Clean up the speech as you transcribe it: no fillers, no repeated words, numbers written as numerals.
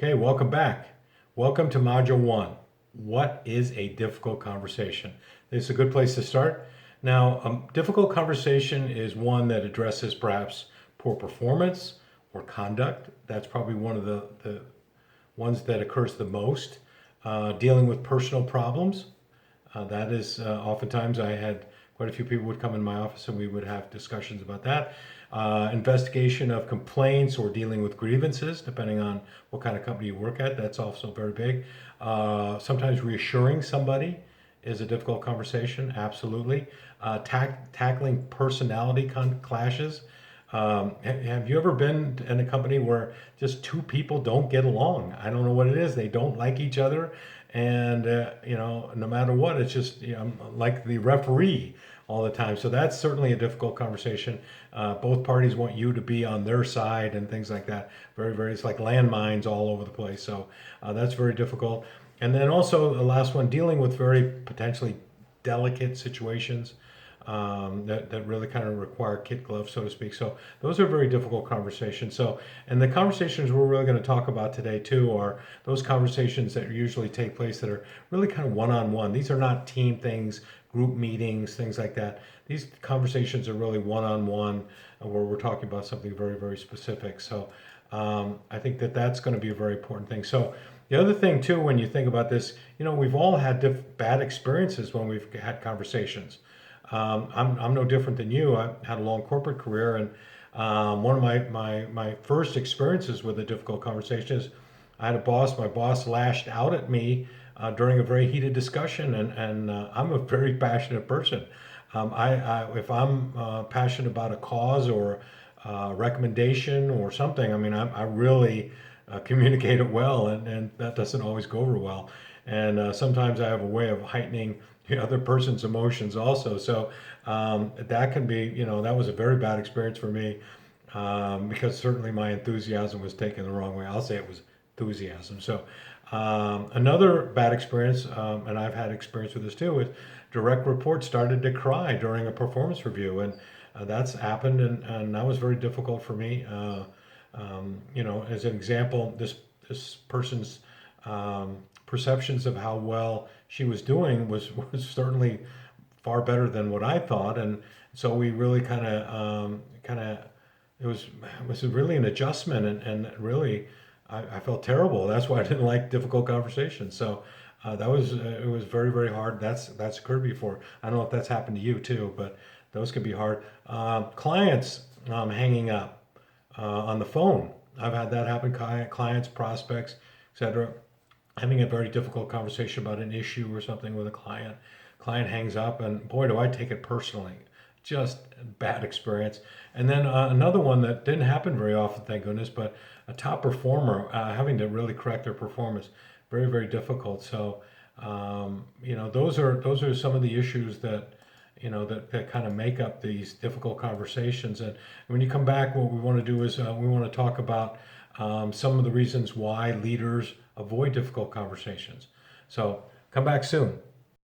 Okay, welcome back. Welcome to Module 1. What is a difficult conversation? This is a good place to start. Now, a difficult conversation is one that addresses perhaps poor performance or conduct. That's probably one of the ones that occurs the most. Dealing with personal problems. That is oftentimes I had quite a few people would come in my office and we would have discussions about that. Investigation of complaints or dealing with grievances, depending on what kind of company you work at. That's also very big. Sometimes reassuring somebody is a difficult conversation, absolutely. Tackling personality clashes. Have you ever been in a company where just two people don't get along? I don't know what it is. They don't like each other, and no matter what, it's just like the referee all the time. So that's certainly a difficult conversation. Both parties want you to be on their side and things like that. Very, very. It's like landmines all over the place. So that's very difficult. And then also the last one, dealing with very potentially delicate situations that really kind of require kid gloves, so to speak. So those are very difficult conversations. So, and the conversations we're really going to talk about today too are those conversations that usually take place that are really kind of one-on-one. These are not team things, group meetings, things like that. These conversations are really one-on-one where we're talking about something very, very specific. So I think that that's going to be a very important thing. So the other thing too, when you think about this, we've all had bad experiences when we've had conversations. I'm no different than you. I had a long corporate career, and one of my first experiences with a difficult conversation is I had a boss. My boss lashed out at me during a very heated discussion, and I'm a very passionate person. If I'm passionate about a cause or recommendation or something, I mean, I really communicate it well, and that doesn't always go over well. And sometimes I have a way of heightening the other person's emotions also. So that can be, that was a very bad experience for me because certainly my enthusiasm was taken the wrong way. I'll say it was enthusiasm. So another bad experience, and I've had experience with this too, is direct reports started to cry during a performance review. And that's happened, and that was very difficult for me. As an example, this person's perceptions of how well she was doing was certainly far better than what I thought, and so we really it was really an adjustment, and really I felt terrible. That's why I didn't like difficult conversations. So it was very, very hard. That's occurred before. I don't know if that's happened to you too, but those can be hard. Clients hanging up on the phone. I've had that happen. Clients, prospects, etc. Having a very difficult conversation about an issue or something with a client. Client hangs up, and boy, do I take it personally. Just bad experience. And then another one that didn't happen very often, thank goodness, but a top performer having to really correct their performance. Very, very difficult. So, those are some of the issues that that kind of make up these difficult conversations. And when you come back, what we want to do is we want to talk about some of the reasons why leaders avoid difficult conversations. So come back soon.